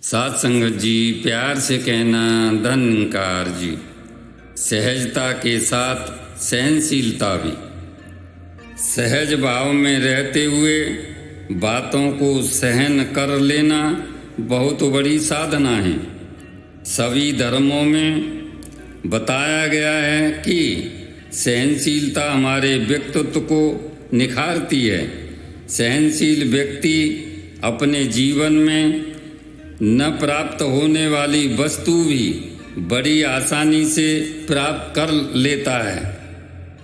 साथ संगत जी, प्यार से कहना धन्यकार जी। सहजता के साथ सहनशीलता भी। सहज भाव में रहते हुए बातों को सहन कर लेना बहुत बड़ी साधना है। सभी धर्मों में बताया गया है कि सहनशीलता हमारे व्यक्तित्व को निखारती है। सहनशील व्यक्ति अपने जीवन में न प्राप्त होने वाली वस्तु भी बड़ी आसानी से प्राप्त कर लेता है।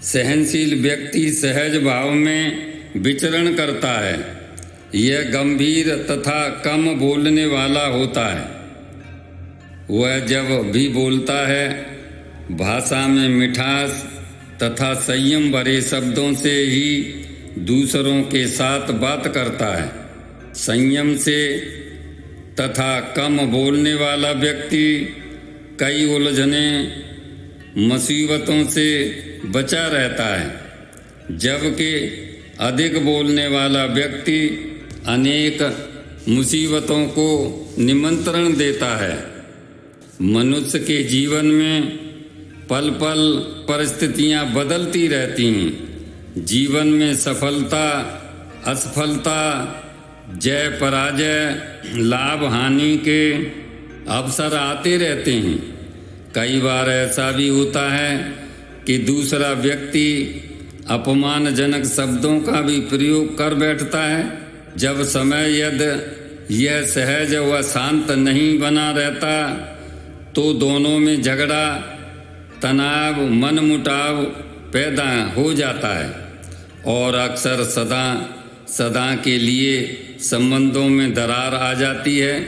सहनशील व्यक्ति सहज भाव में विचरण करता है। यह गंभीर तथा कम बोलने वाला होता है। वह जब भी बोलता है भाषा में मिठास तथा संयम भरे शब्दों से ही दूसरों के साथ बात करता है। संयम से तथा कम बोलने वाला व्यक्ति कई उलझने मुसीबतों से बचा रहता है, जबकि अधिक बोलने वाला व्यक्ति अनेक मुसीबतों को निमंत्रण देता है। मनुष्य के जीवन में पल पल परिस्थितियां बदलती रहती हैं। जीवन में सफलता असफलता, जय पराजय, लाभ हानि के अवसर आते रहते हैं। कई बार ऐसा भी होता है कि दूसरा व्यक्ति अपमानजनक शब्दों का भी प्रयोग कर बैठता है। जब समय यदि यह सहज व शांत नहीं बना रहता तो दोनों में झगड़ा, तनाव, मनमुटाव पैदा हो जाता है और अक्सर सदा के लिए संबंधों में दरार आ जाती है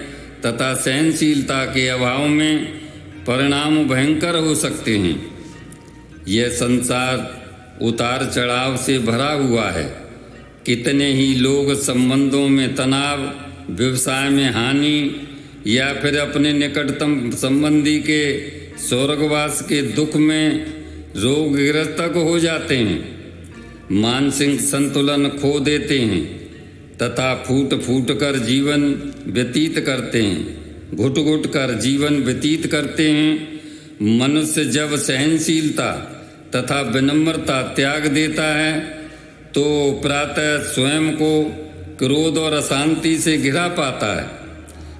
तथा सहनशीलता के अभाव में परिणाम भयंकर हो सकते हैं। यह संसार उतार चढ़ाव से भरा हुआ है। कितने ही लोग संबंधों में तनाव, व्यवसाय में हानि या फिर अपने निकटतम संबंधी के स्वर्गवास के दुख में रोगग्रस्त हो जाते हैं, मानसिक संतुलन खो देते हैं तथा फूट कर जीवन व्यतीत करते हैं, घुट कर जीवन व्यतीत करते हैं। मनुष्य जब सहनशीलता तथा विनम्रता त्याग देता है तो प्रातः स्वयं को क्रोध और अशांति से घिरा पाता है।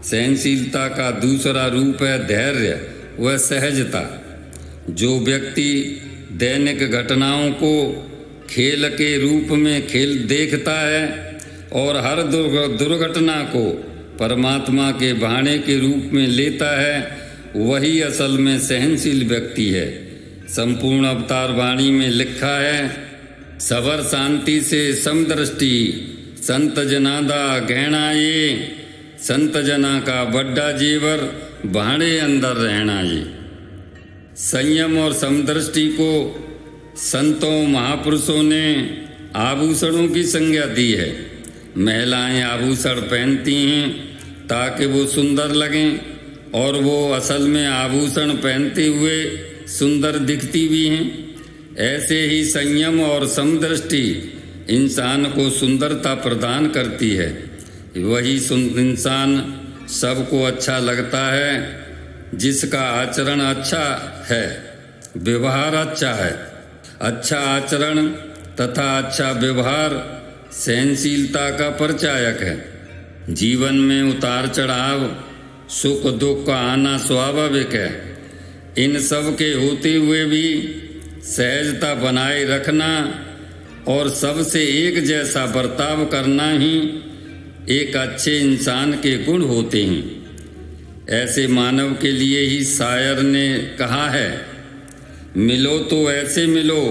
सहनशीलता का दूसरा रूप है धैर्य व सहजता। जो व्यक्ति दैनिक घटनाओं को खेल के रूप में देखता है और हर दुर्घटना को परमात्मा के बहाने के रूप में लेता है, वही असल में सहनशील व्यक्ति है। संपूर्ण अवतार वाणी में लिखा है, सबर शांति से समदृष्टि, संत जनादा गहना ये, संत जना का बड्डा जेवर भाड़े अंदर रहना ये। संयम और समदृष्टि को संतों महापुरुषों ने आभूषणों की संज्ञा दी है। महिलाएं आभूषण पहनती हैं ताकि वो सुंदर लगें और वो असल में आभूषण पहनते हुए सुंदर दिखती भी हैं। ऐसे ही संयम और समदृष्टि इंसान को सुंदरता प्रदान करती है। वही इंसान सबको अच्छा लगता है जिसका आचरण अच्छा है, व्यवहार अच्छा है। अच्छा आचरण तथा अच्छा व्यवहार सहनशीलता का परिचायक है। जीवन में उतार चढ़ाव, सुख दुख का आना स्वाभाविक है। इन सब के होते हुए भी सहजता बनाए रखना और सबसे एक जैसा बर्ताव करना ही एक अच्छे इंसान के गुण होते हैं। ऐसे मानव के लिए ही शायर ने कहा है, मिलो तो ऐसे मिलो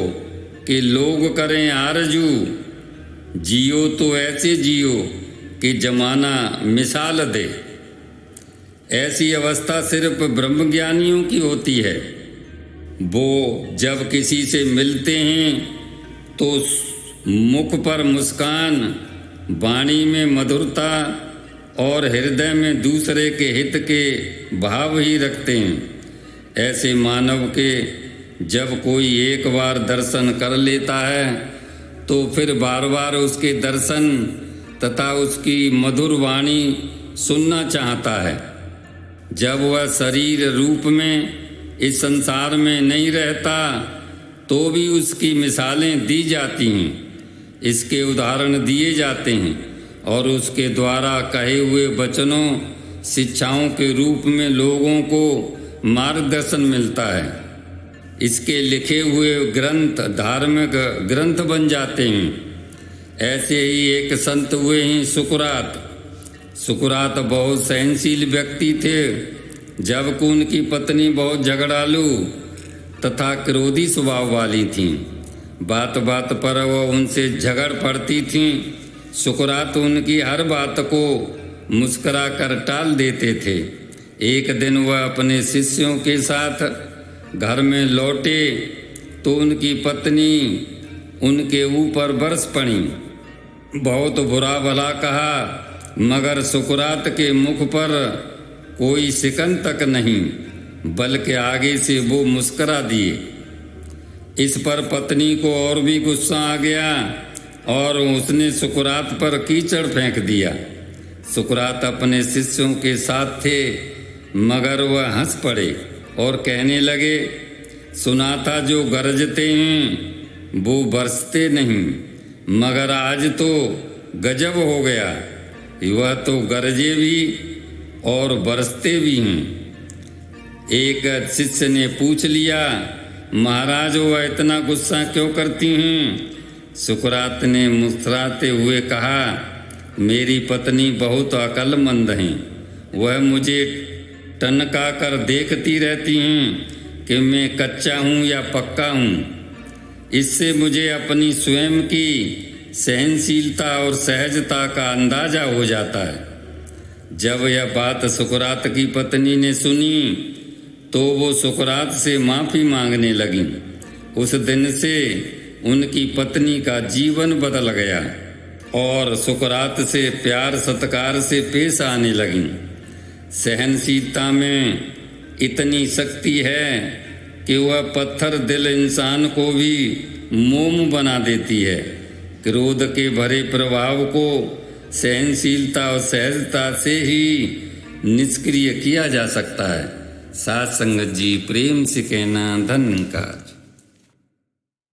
कि लोग करें आरजू, जियो तो ऐसे जियो कि जमाना मिसाल दे। ऐसी अवस्था सिर्फ ब्रह्मज्ञानियों की होती है। वो जब किसी से मिलते हैं तो मुख पर मुस्कान, वाणी में मधुरता और हृदय में दूसरे के हित के भाव ही रखते हैं। ऐसे मानव के जब कोई एक बार दर्शन कर लेता है तो फिर बार बार उसके दर्शन तथा उसकी मधुर वाणी सुनना चाहता है। जब वह शरीर रूप में इस संसार में नहीं रहता तो भी उसकी मिसालें दी जाती हैं, इसके उदाहरण दिए जाते हैं और उसके द्वारा कहे हुए वचनों शिक्षाओं के रूप में लोगों को मार्गदर्शन मिलता है। इसके लिखे हुए ग्रंथ धार्मिक ग्रंथ बन जाते हैं। ऐसे ही एक संत हुए हैं सुकरात। सुकरात बहुत सहनशील व्यक्ति थे, जबकि उनकी पत्नी बहुत झगड़ालू तथा क्रोधी स्वभाव वाली थीं। बात बात पर वह उनसे झगड़ पड़ती थीं। सुकरात उनकी हर बात को मुस्करा कर टाल देते थे। एक दिन वह अपने शिष्यों के साथ घर में लौटे तो उनकी पत्नी उनके ऊपर बरस पड़ी। बहुत बुरा भला कहा, मगर सुकरात के मुख पर कोई शिकन तक नहीं, बल्कि आगे से वो मुस्करा दिए। इस पर पत्नी को और भी गुस्सा आ गया और उसने सुकरात पर कीचड़ फेंक दिया। सुकरात अपने शिष्यों के साथ थे, मगर वह हंस पड़े और कहने लगे, सुना था जो गरजते हैं वो बरसते नहीं, मगर आज तो गजब हो गया, वह तो गरजे भी और बरसते भी हैं। एक शिष्य ने पूछ लिया, महाराज वह इतना गुस्सा क्यों करती हैं? सुकरात ने मुस्कुराते हुए कहा, मेरी पत्नी बहुत अक्लमंद हैं, वह मुझे टनका कर देखती रहती हैं कि मैं कच्चा हूँ या पक्का हूँ। इससे मुझे अपनी स्वयं की सहनशीलता और सहजता का अंदाजा हो जाता है। जब यह बात सुकरात की पत्नी ने सुनी तो वो सुकरात से माफ़ी मांगने लगी। उस दिन से उनकी पत्नी का जीवन बदल गया और सुकरात से प्यार सत्कार से पेश आने लगी। सहनशीलता में इतनी शक्ति है कि वह पत्थर दिल इंसान को भी मोम बना देती है। क्रोध के भरे प्रभाव को सहनशीलता और सहजता से ही निष्क्रिय किया जा सकता है। साथ संगत जी प्रेम से कहना धन्यवाद।